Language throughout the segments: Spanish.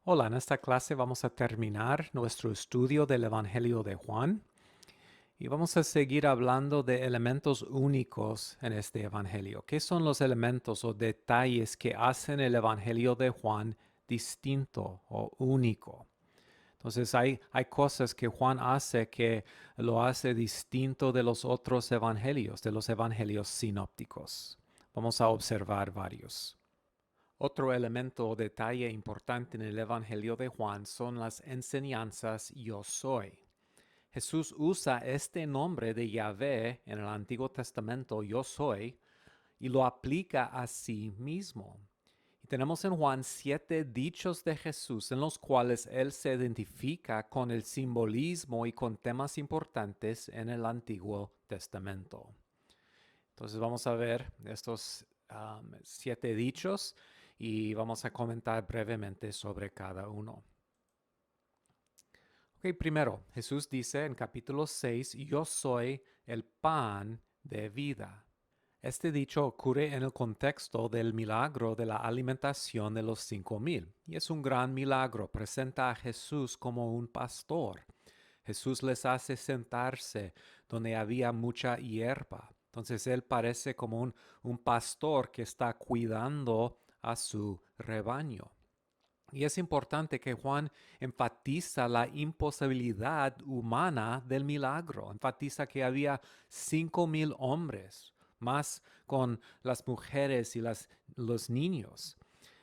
Hola, en esta clase vamos a terminar nuestro estudio del Evangelio de Juan y vamos a seguir hablando de elementos únicos en este Evangelio. ¿Qué son los elementos o detalles que hacen el Evangelio de Juan distinto o único? Entonces hay cosas que Juan hace que lo hace distinto de los otros evangelios, de los evangelios sinópticos. Vamos a observar varios. Otro elemento o detalle importante en el Evangelio de Juan son las enseñanzas yo soy. Jesús usa este nombre de Yahvé en el Antiguo Testamento, yo soy, y lo aplica a sí mismo. Y tenemos en Juan 7 dichos de Jesús en los cuales él se identifica con el simbolismo y con temas importantes en el Antiguo Testamento. Entonces vamos a ver estos 7 dichos y vamos a comentar brevemente sobre cada uno. Ok, primero, Jesús dice en capítulo 6, yo soy el pan de vida. Este dicho ocurre en el contexto del milagro de la alimentación de los 5,000 y es un gran milagro. Presenta a Jesús como un pastor. Jesús les hace sentarse donde había mucha hierba. Entonces él parece como un pastor que está cuidando a su rebaño. Y es importante que Juan enfatiza la imposibilidad humana del milagro. Enfatiza que había 5,000 hombres, más con las mujeres y los niños.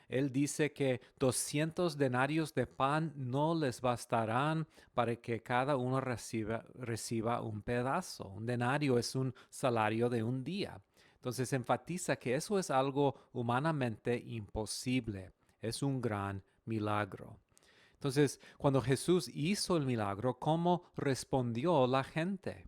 Él dice que 200 denarios de pan no les bastarán para que cada uno reciba un pedazo. Un denario es un salario de un día. Entonces enfatiza que eso es algo humanamente imposible. Es un gran milagro. Entonces, cuando Jesús hizo el milagro, ¿cómo respondió la gente?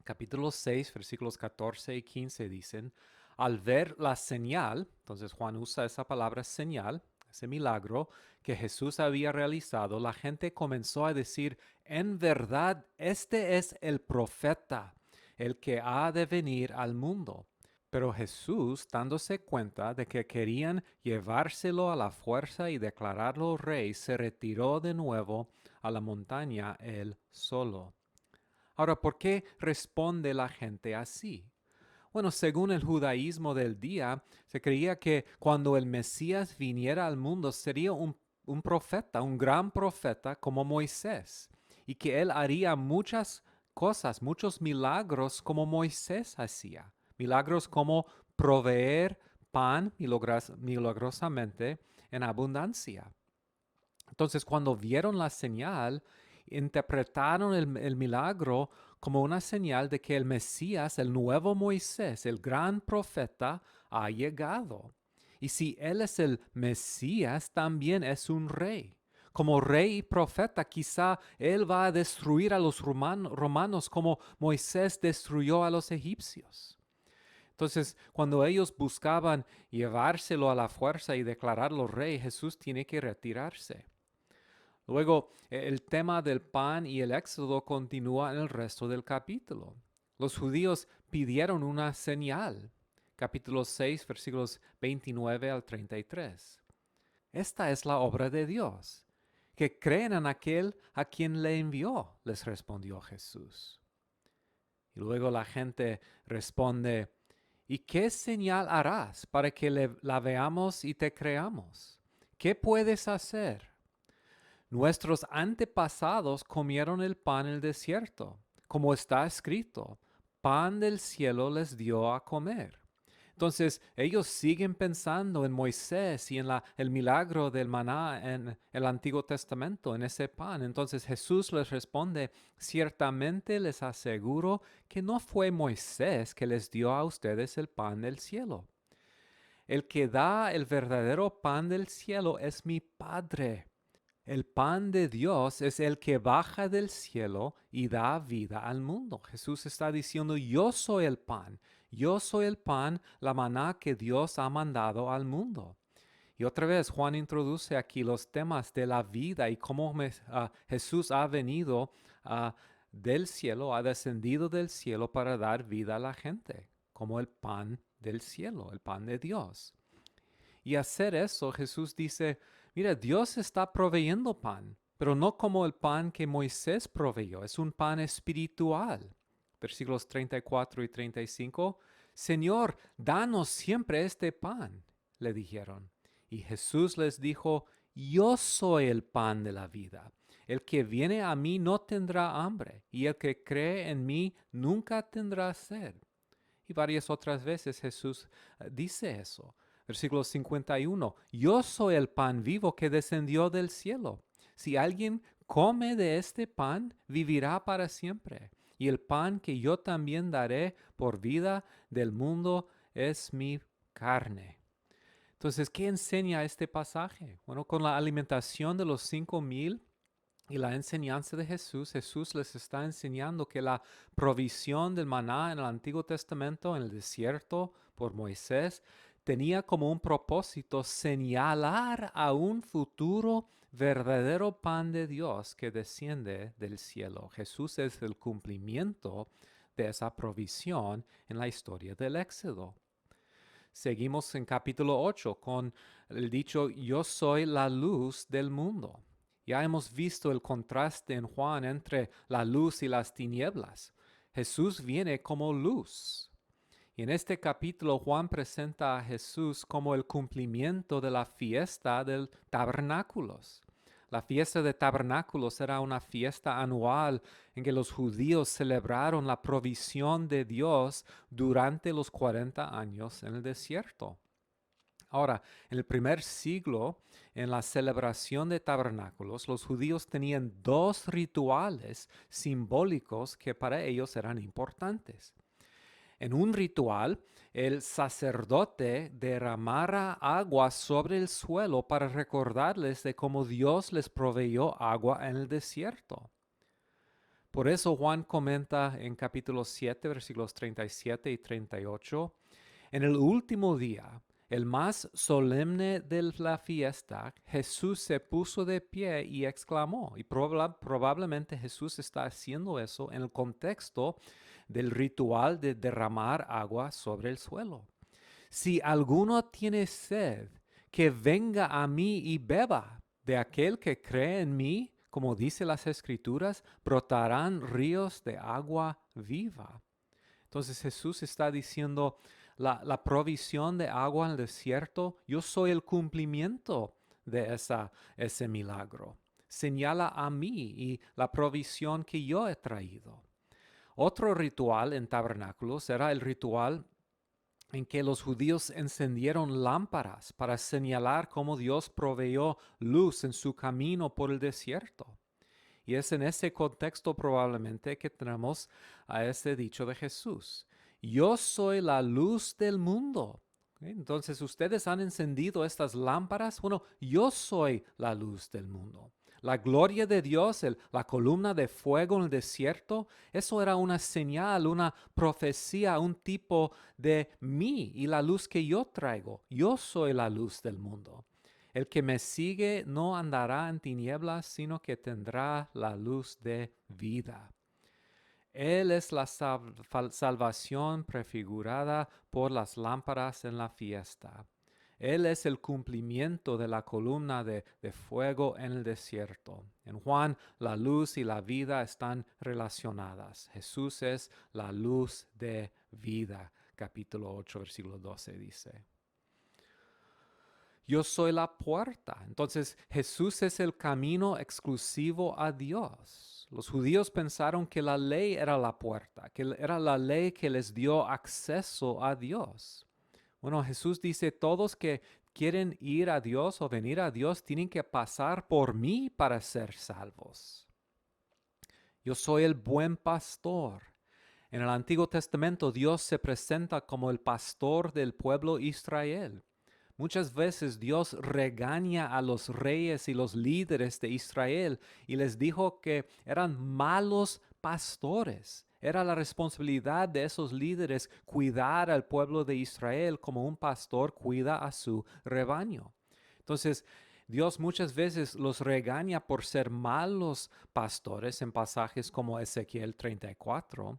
Capítulo 6, versículos 14 y 15 dicen, al ver la señal, entonces Juan usa esa palabra señal, ese milagro que Jesús había realizado, la gente comenzó a decir, en verdad, este es el profeta, el que ha de venir al mundo. Pero Jesús, dándose cuenta de que querían llevárselo a la fuerza y declararlo rey, se retiró de nuevo a la montaña él solo. Ahora, ¿por qué responde la gente así? Bueno, según el judaísmo del día, se creía que cuando el Mesías viniera al mundo sería un profeta, un gran profeta como Moisés, y que él haría muchas cosas, muchos milagros como Moisés hacía. Milagros como proveer pan milagrosamente en abundancia. Entonces, cuando vieron la señal, interpretaron el milagro como una señal de que el Mesías, el nuevo Moisés, el gran profeta, ha llegado. Y si Él es el Mesías, también es un rey. Como rey y profeta, quizá Él va a destruir a los romanos como Moisés destruyó a los egipcios. Entonces, cuando ellos buscaban llevárselo a la fuerza y declararlo rey, Jesús tiene que retirarse. Luego, el tema del pan y el éxodo continúa en el resto del capítulo. Los judíos pidieron una señal. Capítulo 6, versículos 29 al 33. Esta es la obra de Dios, que creen en aquel a quien le envió, les respondió Jesús. Y luego la gente responde, ¿y qué señal harás para que la veamos y te creamos? ¿Qué puedes hacer? Nuestros antepasados comieron el pan en el desierto, como está escrito, pan del cielo les dio a comer. Entonces ellos siguen pensando en Moisés y en el milagro del maná en el Antiguo Testamento, en ese pan. Entonces Jesús les responde, ciertamente les aseguro que no fue Moisés que les dio a ustedes el pan del cielo. El que da el verdadero pan del cielo es mi Padre. El pan de Dios es el que baja del cielo y da vida al mundo. Jesús está diciendo, yo soy el pan, yo soy el pan, la maná que Dios ha mandado al mundo. Y otra vez Juan introduce aquí los temas de la vida y cómo Jesús ha venido del cielo, ha descendido del cielo para dar vida a la gente, como el pan del cielo, el pan de Dios. Y hacer eso, Jesús dice, mira, Dios está proveyendo pan, pero no como el pan que Moisés proveyó, es un pan espiritual. Versículos 34 y 35, Señor, danos siempre este pan, le dijeron. Y Jesús les dijo, yo soy el pan de la vida. El que viene a mí no tendrá hambre, y el que cree en mí nunca tendrá sed. Y varias otras veces Jesús dice eso. Versículo 51, yo soy el pan vivo que descendió del cielo. Si alguien come de este pan, vivirá para siempre. Y el pan que yo también daré por vida del mundo es mi carne. Entonces, ¿qué enseña este pasaje? Bueno, con la alimentación de los 5,000 y la enseñanza de Jesús, Jesús les está enseñando que la provisión del maná en el Antiguo Testamento, en el desierto, por Moisés, tenía como un propósito señalar a un futuro verdadero pan de Dios que desciende del cielo. Jesús es el cumplimiento de esa provisión en la historia del Éxodo. Seguimos en capítulo 8 con el dicho, yo soy la luz del mundo. Ya hemos visto el contraste en Juan entre la luz y las tinieblas. Jesús viene como luz. Y en este capítulo Juan presenta a Jesús como el cumplimiento de la fiesta del tabernáculos. La fiesta de tabernáculos era una fiesta anual en que los judíos celebraron la provisión de Dios durante los 40 años en el desierto. Ahora, en el primer siglo, en la celebración de tabernáculos, los judíos tenían dos rituales simbólicos que para ellos eran importantes. En un ritual, el sacerdote derramara agua sobre el suelo para recordarles de cómo Dios les proveyó agua en el desierto. Por eso Juan comenta en capítulo 7, versículos 37 y 38, en el último día, el más solemne de la fiesta, Jesús se puso de pie y exclamó, y probablemente Jesús está haciendo eso en el contexto del ritual de derramar agua sobre el suelo. Si alguno tiene sed, que venga a mí y beba. De aquel que cree en mí, como dice las Escrituras, brotarán ríos de agua viva. Entonces Jesús está diciendo, la provisión de agua en el desierto, yo soy el cumplimiento de ese milagro. Señala a mí y la provisión que yo he traído. Otro ritual en tabernáculos era el ritual en que los judíos encendieron lámparas para señalar cómo Dios proveyó luz en su camino por el desierto. Y es en ese contexto probablemente que tenemos a este dicho de Jesús. Yo soy la luz del mundo. Entonces, ¿ustedes han encendido estas lámparas? Bueno, yo soy la luz del mundo. La gloria de Dios, la columna de fuego en el desierto, eso era una señal, una profecía, un tipo de mí y la luz que yo traigo. Yo soy la luz del mundo. El que me sigue no andará en tinieblas, sino que tendrá la luz de vida. Él es la salvación prefigurada por las lámparas en la fiesta. Él es el cumplimiento de la columna de fuego en el desierto. En Juan, la luz y la vida están relacionadas. Jesús es la luz de vida. Capítulo 8, versículo 12 dice. Yo soy la puerta. Entonces Jesús es el camino exclusivo a Dios. Los judíos pensaron que la ley era la puerta, que era la ley que les dio acceso a Dios. Bueno, Jesús dice, todos que quieren ir a Dios o venir a Dios tienen que pasar por mí para ser salvos. Yo soy el buen pastor. En el Antiguo Testamento Dios se presenta como el pastor del pueblo Israel. Muchas veces Dios regaña a los reyes y los líderes de Israel y les dijo que eran malos pastores. Era la responsabilidad de esos líderes cuidar al pueblo de Israel como un pastor cuida a su rebaño. Entonces, Dios muchas veces los regaña por ser malos pastores en pasajes como Ezequiel 34.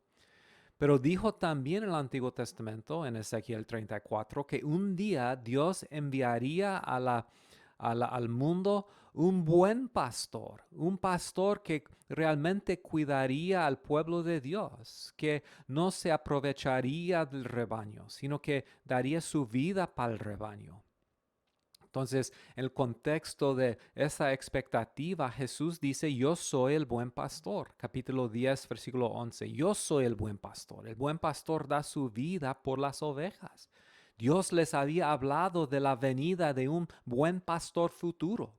Pero dijo también en el Antiguo Testamento, en Ezequiel 34, que un día Dios enviaría al mundo un buen pastor, un pastor que realmente cuidaría al pueblo de Dios, que no se aprovecharía del rebaño, sino que daría su vida para el rebaño. Entonces, en el contexto de esa expectativa, Jesús dice, yo soy el buen pastor. Capítulo 10, versículo 11. Yo soy el buen pastor. El buen pastor da su vida por las ovejas. Dios les había hablado de la venida de un buen pastor futuro.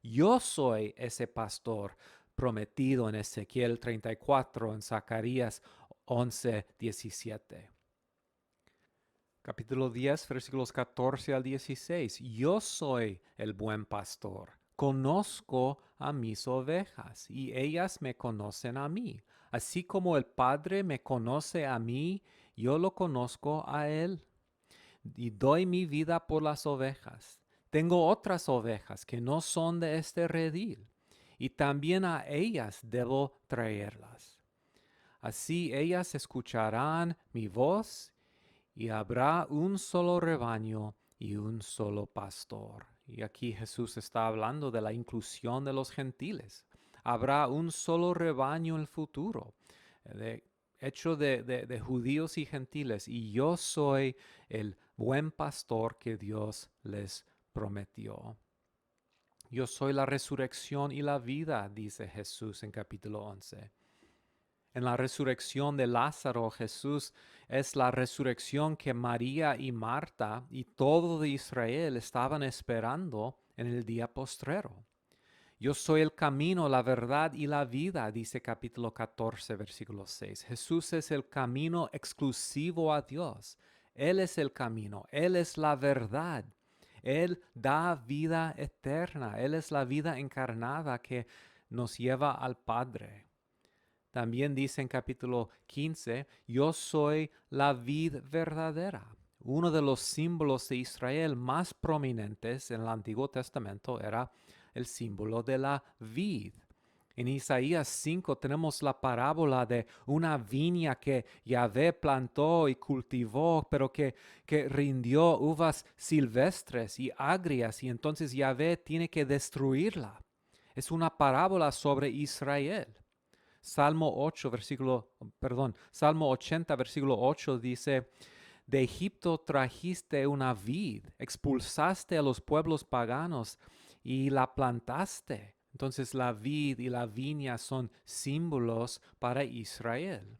Yo soy ese pastor prometido en Ezequiel 34, en Zacarías 11, 17. Capítulo 10, versículos 14 al 16. Yo soy el buen pastor. Conozco a mis ovejas y ellas me conocen a mí. Así como el Padre me conoce a mí, yo lo conozco a él y doy mi vida por las ovejas. Tengo otras ovejas que no son de este redil y también a ellas debo traerlas. Así ellas escucharán mi voz y habrá un solo rebaño y un solo pastor. Y aquí Jesús está hablando de la inclusión de los gentiles. Habrá un solo rebaño en el futuro, hecho de judíos y gentiles, y yo soy el buen pastor que Dios les prometió. Yo soy la resurrección y la vida, dice Jesús en capítulo 11. En la resurrección de Lázaro, Jesús es la resurrección que María y Marta y todo de Israel estaban esperando en el día postrero. Yo soy el camino, la verdad y la vida, dice capítulo 14, versículo 6. Jesús es el camino exclusivo a Dios. Él es el camino, Él es la verdad. Él da vida eterna, Él es la vida encarnada que nos lleva al Padre. También dice en capítulo 15, yo soy la vid verdadera. Uno de los símbolos de Israel más prominentes en el Antiguo Testamento era el símbolo de la vid. En Isaías 5 tenemos la parábola de una viña que Yahvé plantó y cultivó, pero que rindió uvas silvestres y agrias, y entonces Yahvé tiene que destruirla. Es una parábola sobre Israel. Salmo 80, versículo 8 dice, de Egipto trajiste una vid, expulsaste a los pueblos paganos y la plantaste. Entonces la vid y la viña son símbolos para Israel.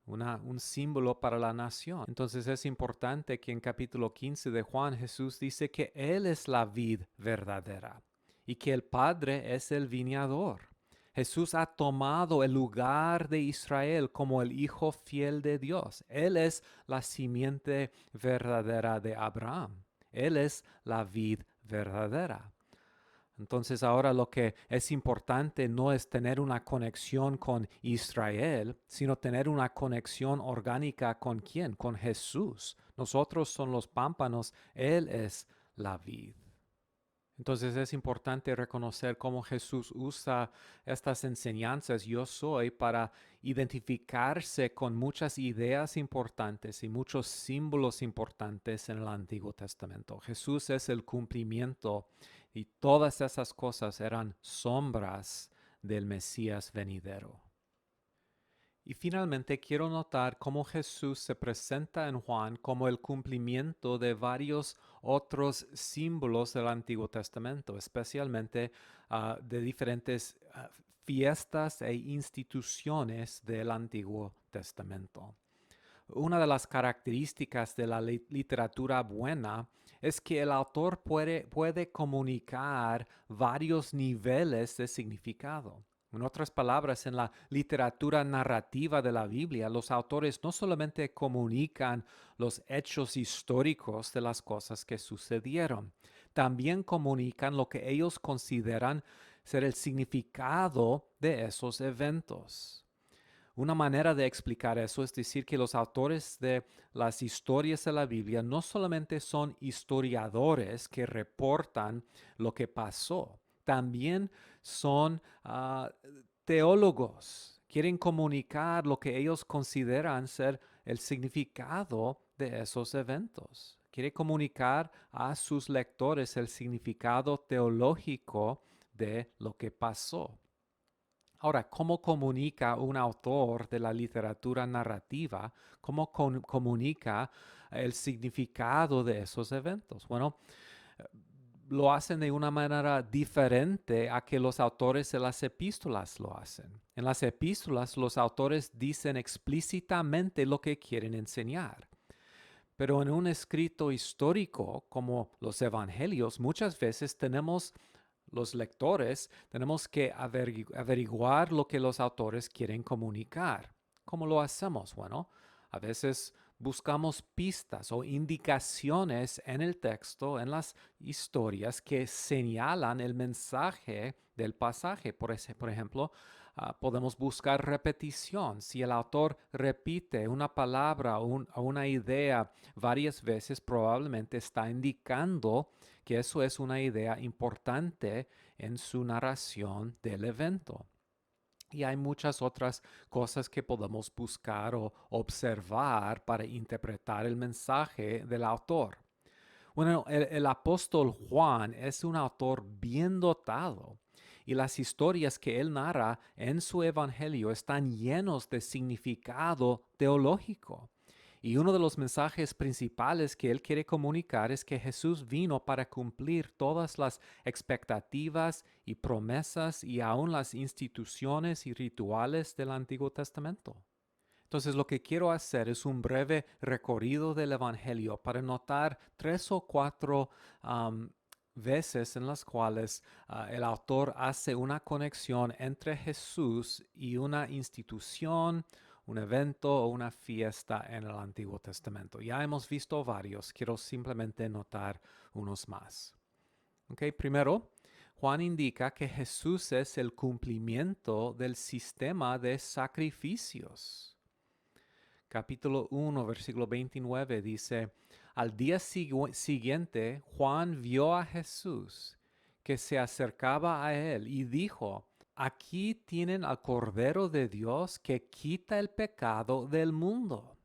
Un símbolo para la nación. Entonces es importante que en capítulo 15 de Juan Jesús dice que Él es la vid verdadera y que el Padre es el viñador. Jesús ha tomado el lugar de Israel como el Hijo fiel de Dios. Él es la simiente verdadera de Abraham. Él es la vid verdadera. Entonces ahora lo que es importante no es tener una conexión con Israel, sino tener una conexión orgánica con quién, con Jesús. Nosotros son los pámpanos, Él es la vid. Entonces es importante reconocer cómo Jesús usa estas enseñanzas yo soy para identificarse con muchas ideas importantes y muchos símbolos importantes en el Antiguo Testamento. Jesús es el cumplimiento y todas esas cosas eran sombras del Mesías venidero. Y finalmente quiero notar cómo Jesús se presenta en Juan como el cumplimiento de varios otros símbolos del Antiguo Testamento, especialmente de diferentes fiestas e instituciones del Antiguo Testamento. Una de las características de la literatura buena es que el autor puede comunicar varios niveles de significado. En otras palabras, en la literatura narrativa de la Biblia, los autores no solamente comunican los hechos históricos de las cosas que sucedieron, también comunican lo que ellos consideran ser el significado de esos eventos. Una manera de explicar eso es decir que los autores de las historias de la Biblia no solamente son historiadores que reportan lo que pasó, también son teólogos Quieren comunicar lo que ellos consideran ser el significado de esos eventos. Quiere comunicar a sus lectores el significado teológico de lo que pasó. Ahora, ¿cómo comunica un autor de la literatura narrativa? ¿Cómo comunica el significado de esos eventos? Bueno, lo hacen de una manera diferente a que los autores de las epístolas lo hacen. En las epístolas los autores dicen explícitamente lo que quieren enseñar. Pero en un escrito histórico como los evangelios, muchas veces los lectores, tenemos que averiguar lo que los autores quieren comunicar. ¿Cómo lo hacemos? Bueno, a veces buscamos pistas o indicaciones en el texto, en las historias que señalan el mensaje del pasaje. Por ejemplo, podemos buscar repetición. Si el autor repite una palabra o una idea varias veces, probablemente está indicando que eso es una idea importante en su narración del evento. Y hay muchas otras cosas que podemos buscar o observar para interpretar el mensaje del autor. Bueno, el apóstol Juan es un autor bien dotado y las historias que él narra en su evangelio están llenos de significado teológico. Y uno de los mensajes principales que él quiere comunicar es que Jesús vino para cumplir todas las expectativas y promesas y aún las instituciones y rituales del Antiguo Testamento. Entonces lo que quiero hacer es un breve recorrido del Evangelio para notar 3 o 4 veces en las cuales el autor hace una conexión entre Jesús y una institución, un evento o una fiesta en el Antiguo Testamento. Ya hemos visto varios, quiero simplemente notar unos más. Primero, Juan indica que Jesús es el cumplimiento del sistema de sacrificios. Capítulo 1, versículo 29 dice, al día siguiente Juan vio a Jesús que se acercaba a él y dijo, aquí tienen al Cordero de Dios que quita el pecado del mundo.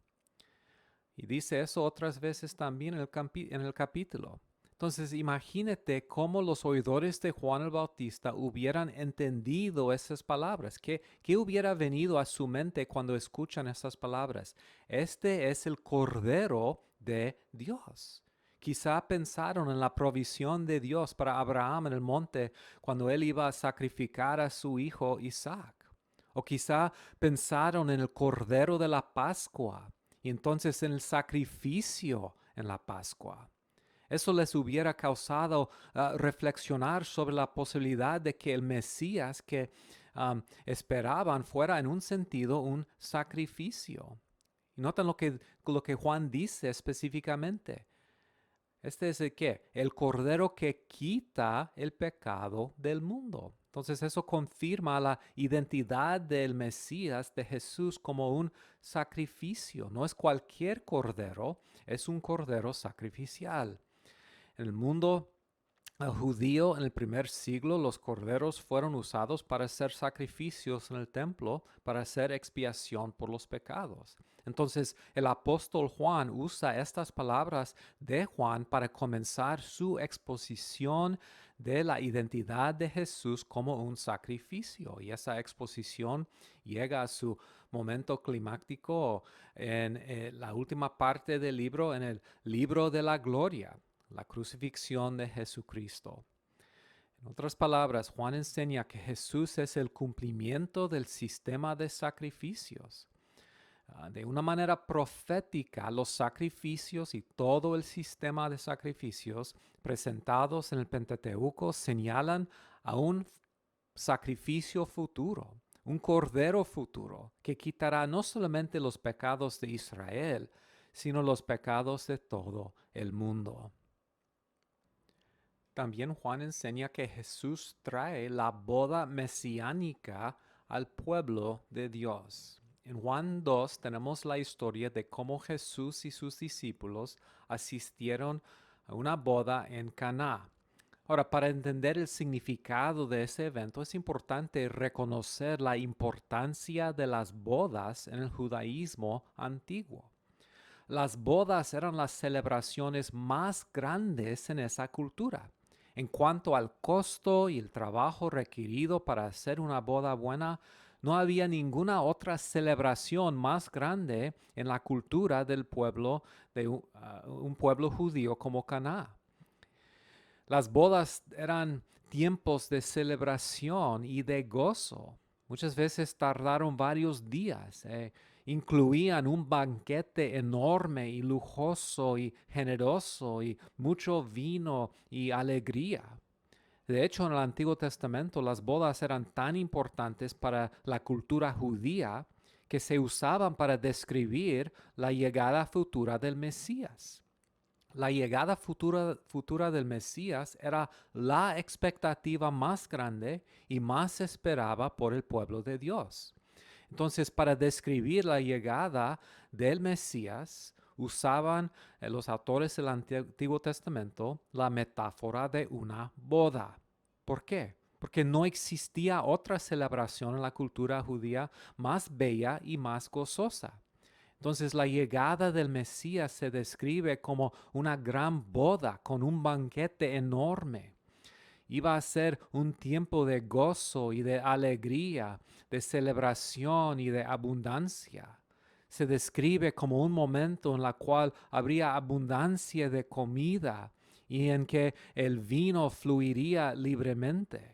Y dice eso otras veces también en el capítulo. Entonces imagínate cómo los oidores de Juan el Bautista hubieran entendido esas palabras. ¿Qué hubiera venido a su mente cuando escuchan esas palabras? Este es el Cordero de Dios. Quizá pensaron en la provisión de Dios para Abraham en el monte cuando él iba a sacrificar a su hijo Isaac. O quizá pensaron en el Cordero de la Pascua y entonces en el sacrificio en la Pascua. Eso les hubiera causado reflexionar sobre la posibilidad de que el Mesías que esperaban fuera en un sentido un sacrificio. Y notan lo que Juan dice específicamente. Este es el qué? El Cordero que quita el pecado del mundo. Entonces eso confirma la identidad del Mesías, de Jesús, como un sacrificio. No es cualquier cordero, es un cordero sacrificial. En el mundo judío en el primer siglo, los corderos fueron usados para hacer sacrificios en el templo, para hacer expiación por los pecados. Entonces, el apóstol Juan usa estas palabras de Juan para comenzar su exposición de la identidad de Jesús como un sacrificio. Y esa exposición llega a su momento climático en la última parte del libro, en el libro de la gloria, la crucifixión de Jesucristo. En otras palabras, Juan enseña que Jesús es el cumplimiento del sistema de sacrificios. De una manera profética, los sacrificios y todo el sistema de sacrificios presentados en el Pentateuco señalan a un sacrificio futuro, un cordero futuro que quitará no solamente los pecados de Israel, sino los pecados de todo el mundo. También Juan enseña que Jesús trae la boda mesiánica al pueblo de Dios. En Juan 2 tenemos la historia de cómo Jesús y sus discípulos asistieron a una boda en Caná. Ahora, para entender el significado de ese evento es importante reconocer la importancia de las bodas en el judaísmo antiguo. Las bodas eran las celebraciones más grandes en esa cultura. En cuanto al costo y el trabajo requerido para hacer una boda buena, no había ninguna otra celebración más grande en la cultura del pueblo de un pueblo judío como Caná. Las bodas eran tiempos de celebración y de gozo. Muchas veces tardaron varios días. Incluían un banquete enorme y lujoso y generoso y mucho vino y alegría. De hecho, en el Antiguo Testamento las bodas eran tan importantes para la cultura judía que se usaban para describir la llegada futura del Mesías. La llegada futura del Mesías era la expectativa más grande y más esperada por el pueblo de Dios. Entonces, para describir la llegada del Mesías, usaban los autores del Antiguo Testamento la metáfora de una boda. ¿Por qué? Porque no existía otra celebración en la cultura judía más bella y más gozosa. Entonces la llegada del Mesías se describe como una gran boda con un banquete enorme. Iba a ser un tiempo de gozo y de alegría, de celebración y de abundancia. Se describe como un momento en el cual habría abundancia de comida y en que el vino fluiría libremente.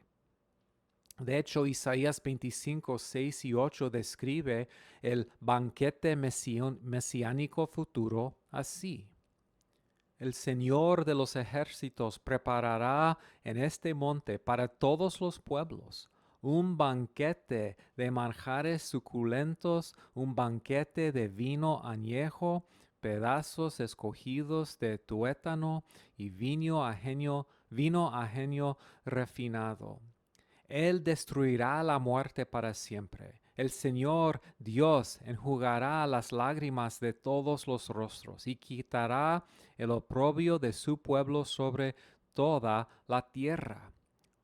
De hecho, Isaías 25, 6 y 8 describe el banquete mesiánico futuro así. El Señor de los ejércitos preparará en este monte para todos los pueblos un banquete de manjares suculentos, un banquete de vino añejo, pedazos escogidos de tuétano y vino ajenio refinado. Él destruirá la muerte para siempre. El Señor Dios enjugará las lágrimas de todos los rostros y quitará el oprobio de su pueblo sobre toda la tierra.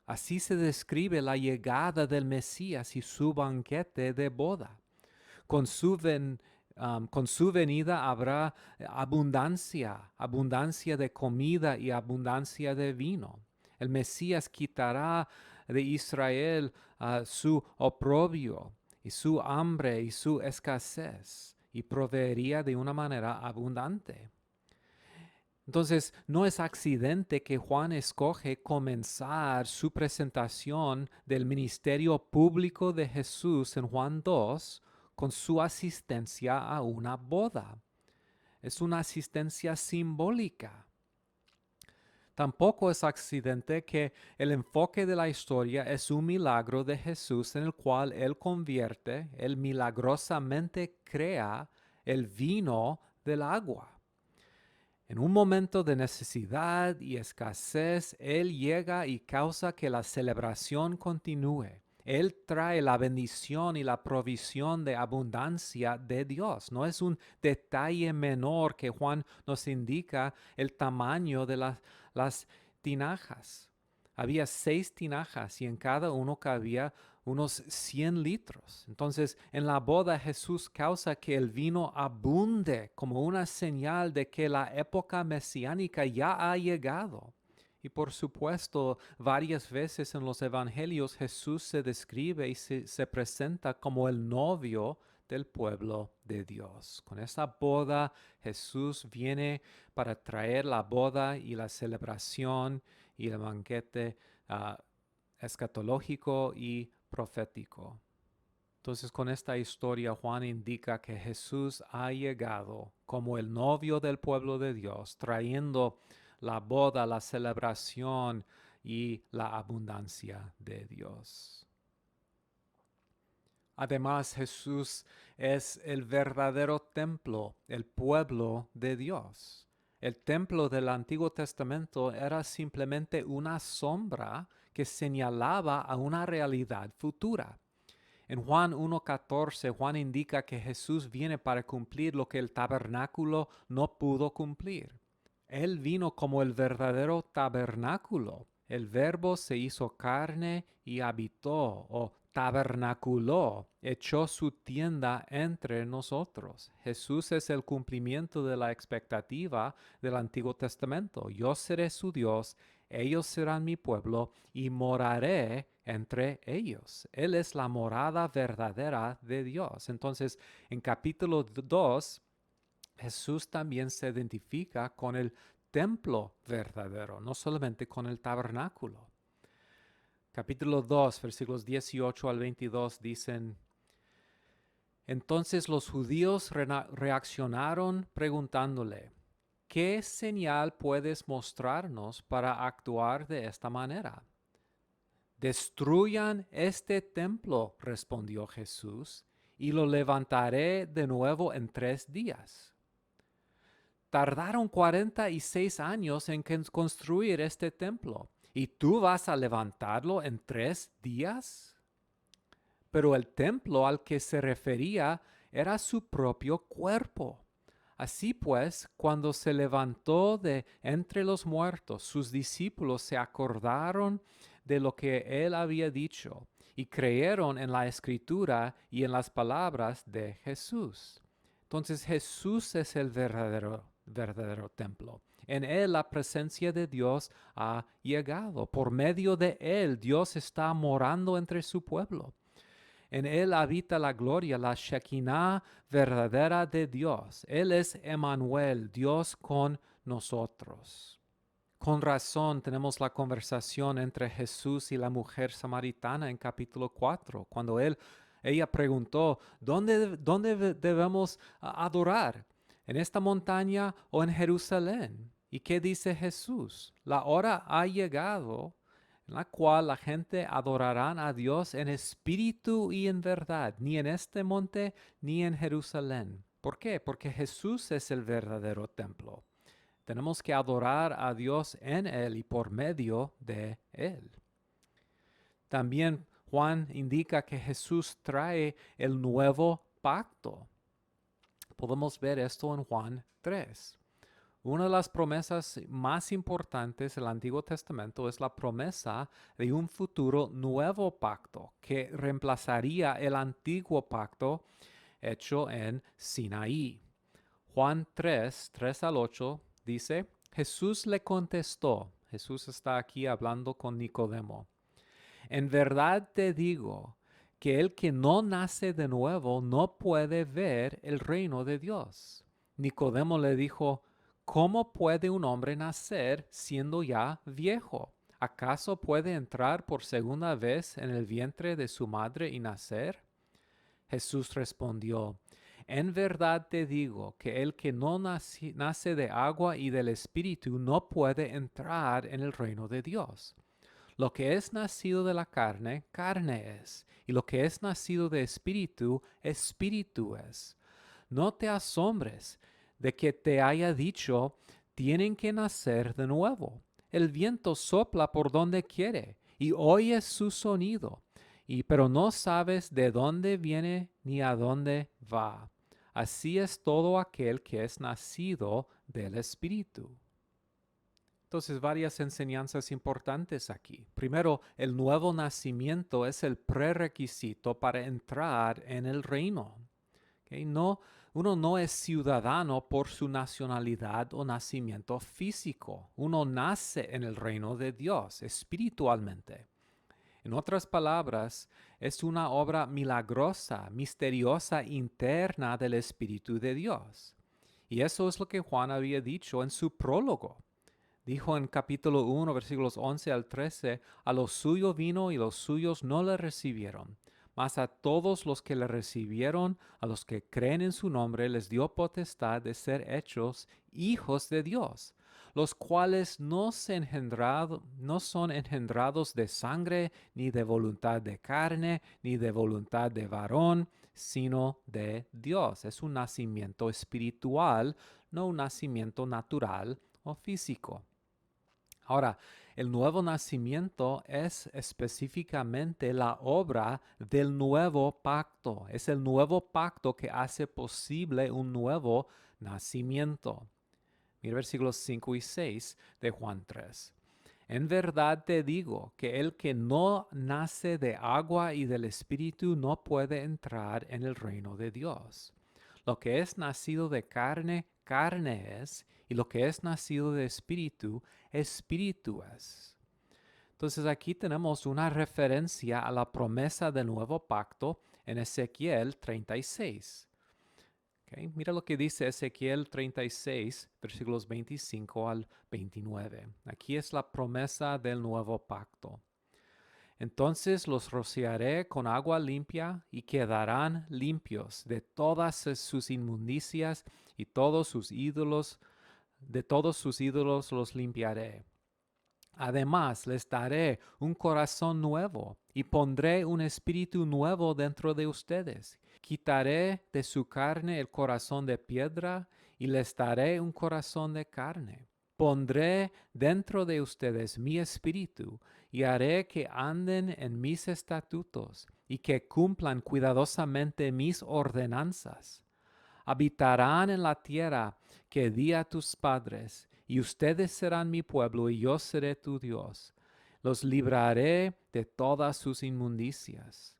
Así se describe la llegada del Mesías y su banquete de boda. Con su, con su venida habrá abundancia de comida y abundancia de vino. El Mesías quitará de Israel su oprobio y su hambre y su escasez y proveería de una manera abundante. Entonces, no es accidente que Juan escoge comenzar su presentación del ministerio público de Jesús en Juan 2 con su asistencia a una boda. Es una asistencia simbólica. Tampoco es accidente que el enfoque de la historia es un milagro de Jesús en el cual Él milagrosamente crea el vino del agua. En un momento de necesidad y escasez, Él llega y causa que la celebración continúe. Él trae la bendición y la provisión de abundancia de Dios. No es un detalle menor que Juan nos indica el tamaño de las tinajas. Había 6 tinajas y en cada uno cabía unos 100 litros. Entonces, en la boda Jesús causa que el vino abunde como una señal de que la época mesiánica ya ha llegado. Y por supuesto, varias veces en los evangelios Jesús se describe y se presenta como el novio del pueblo de Dios. Con esa boda, Jesús viene para traer la boda y la celebración y el banquete escatológico y profético. Entonces, con esta historia, Juan indica que Jesús ha llegado como el novio del pueblo de Dios, trayendo la boda, la celebración y la abundancia de Dios. Además, Jesús es el verdadero templo, el pueblo de Dios. El templo del Antiguo Testamento era simplemente una sombra que señalaba a una realidad futura. En Juan 1:14, Juan indica que Jesús viene para cumplir lo que el tabernáculo no pudo cumplir. Él vino como el verdadero tabernáculo El Verbo se hizo carne y habitó o tabernaculó, echó su tienda entre nosotros. Jesús es el cumplimiento de la expectativa del Antiguo Testamento. Yo seré su Dios, ellos serán mi pueblo y moraré entre ellos. Él es la morada verdadera de Dios. Entonces, en capítulo 2, Jesús también se identifica con el templo verdadero, no solamente con el tabernáculo. Capítulo 2, versículos 18 al 22 dicen: Entonces los judíos reaccionaron preguntándole: ¿Qué señal puedes mostrarnos para actuar de esta manera? Destruyan este templo, respondió Jesús, y lo levantaré de nuevo en 3 días. Tardaron 46 años en construir este templo, ¿y tú vas a levantarlo en 3 días? Pero el templo al que se refería era su propio cuerpo. Así pues, cuando se levantó de entre los muertos, sus discípulos se acordaron de lo que él había dicho y creyeron en la escritura y en las palabras de Jesús. Entonces Jesús es el verdadero templo. En él la presencia de Dios ha llegado. Por medio de él Dios está morando entre su pueblo. En él habita la gloria, la Shekinah verdadera de Dios. Él es Emmanuel, Dios con nosotros. Con razón tenemos la conversación entre Jesús y la mujer samaritana en capítulo 4, cuando ella preguntó: ¿Dónde debemos adorar? ¿En esta montaña o en Jerusalén? ¿Y qué dice Jesús? La hora ha llegado en la cual la gente adorará a Dios en espíritu y en verdad, ni en este monte ni en Jerusalén. ¿Por qué? Porque Jesús es el verdadero templo. Tenemos que adorar a Dios en Él y por medio de Él. También Juan indica que Jesús trae el nuevo pacto. Podemos ver esto en Juan 3. Una de las promesas más importantes del Antiguo Testamento es la promesa de un futuro nuevo pacto que reemplazaría el antiguo pacto hecho en Sinaí. Juan 3 al 8 dice: Jesús le contestó, Jesús está aquí hablando con Nicodemo: En verdad te digo que el que no nace de nuevo no puede ver el reino de Dios. Nicodemo le dijo: ¿Cómo puede un hombre nacer siendo ya viejo? ¿Acaso puede entrar por segunda vez en el vientre de su madre y nacer? Jesús respondió: En verdad te digo que el que no nace de agua y del Espíritu no puede entrar en el reino de Dios. Lo que es nacido de la carne, carne es, y lo que es nacido de espíritu, espíritu es. No te asombres de que te haya dicho: tienen que nacer de nuevo. El viento sopla por donde quiere y oyes su sonido, pero no sabes de dónde viene ni a dónde va. Así es todo aquel que es nacido del Espíritu. Entonces, varias enseñanzas importantes aquí. Primero, el nuevo nacimiento es el prerequisito para entrar en el reino. ¿Okay? Uno no es ciudadano por su nacionalidad o nacimiento físico. Uno nace en el reino de Dios espiritualmente. En otras palabras, es una obra milagrosa, misteriosa, interna del Espíritu de Dios. Y eso es lo que Juan había dicho en su prólogo. Dijo en capítulo 1, versículos 11 al 13: A lo suyo vino y los suyos no le recibieron. Mas a todos los que le recibieron, a los que creen en su nombre, les dio potestad de ser hechos hijos de Dios, los cuales no son engendrados de sangre, ni de voluntad de carne, ni de voluntad de varón, sino de Dios. Es un nacimiento espiritual, no un nacimiento natural o físico. Ahora, el nuevo nacimiento es específicamente la obra del nuevo pacto. Es el nuevo pacto que hace posible un nuevo nacimiento. Mira versículos 5 y 6 de Juan 3. En verdad te digo que el que no nace de agua y del Espíritu no puede entrar en el reino de Dios. Lo que es nacido de carne, carne es, y lo que es nacido de Espíritu, Espíritu es. Entonces aquí tenemos una referencia a la promesa del nuevo pacto en Ezequiel 36. Okay. Mira lo que dice Ezequiel 36, versículos 25 al 29. Aquí es la promesa del nuevo pacto. Entonces los rociaré con agua limpia y quedarán limpios de todas sus inmundicias y todos sus ídolos, de todos sus ídolos los limpiaré. Además, les daré un corazón nuevo y pondré un espíritu nuevo dentro de ustedes. Quitaré de su carne el corazón de piedra y les daré un corazón de carne. Pondré dentro de ustedes mi espíritu y haré que anden en mis estatutos y que cumplan cuidadosamente mis ordenanzas. Habitarán en la tierra que di a tus padres, y ustedes serán mi pueblo, y yo seré tu Dios. Los libraré de todas sus inmundicias.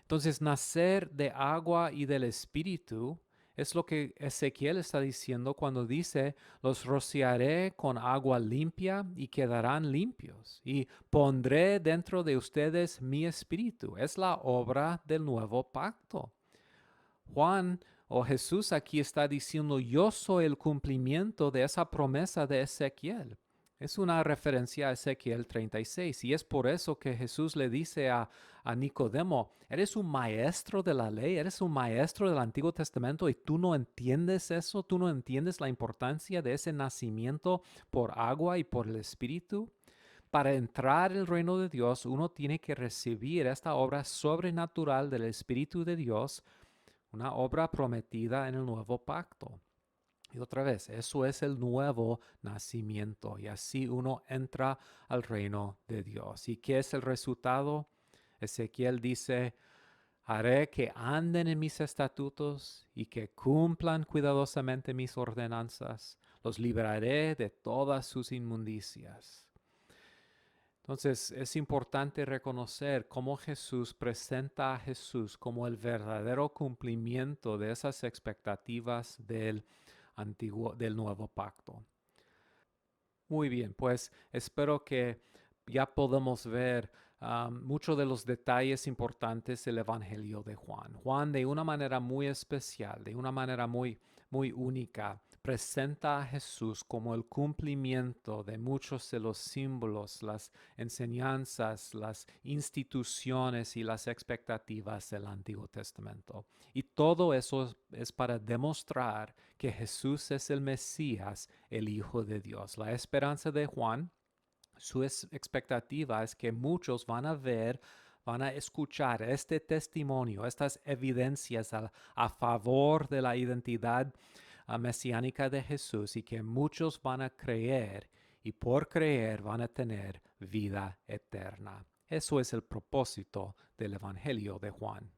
Entonces, nacer de agua y del Espíritu es lo que Ezequiel está diciendo cuando dice, los rociaré con agua limpia y quedarán limpios, y pondré dentro de ustedes mi espíritu. Es la obra del nuevo pacto. Juan o Jesús aquí está diciendo, yo soy el cumplimiento de esa promesa de Ezequiel. Es una referencia a Ezequiel 36 y es por eso que Jesús le dice a Nicodemo, eres un maestro de la ley, eres un maestro del Antiguo Testamento y tú no entiendes eso, tú no entiendes la importancia de ese nacimiento por agua y por el Espíritu. Para entrar al reino de Dios, uno tiene que recibir esta obra sobrenatural del Espíritu de Dios, una obra prometida en el nuevo pacto. Y otra vez, eso es el nuevo nacimiento y así uno entra al reino de Dios. ¿Y qué es el resultado? Ezequiel dice, haré que anden en mis estatutos y que cumplan cuidadosamente mis ordenanzas. Los libraré de todas sus inmundicias. Entonces es importante reconocer cómo Jesús presenta a Jesús como el verdadero cumplimiento de esas expectativas del nuevo pacto. Muy bien, pues espero que ya podamos ver muchos de los detalles importantes del Evangelio de Juan. Juan de una manera muy especial, de una manera muy única, presenta a Jesús como el cumplimiento de muchos de los símbolos, las enseñanzas, las instituciones y las expectativas del Antiguo Testamento. Y todo eso es para demostrar que Jesús es el Mesías, el Hijo de Dios. La esperanza de Juan, su expectativa es que muchos van a ver, van a escuchar este testimonio, estas evidencias a favor de la identidad mesiánica de Jesús y que muchos van a creer y por creer van a tener vida eterna. Eso es el propósito del Evangelio de Juan.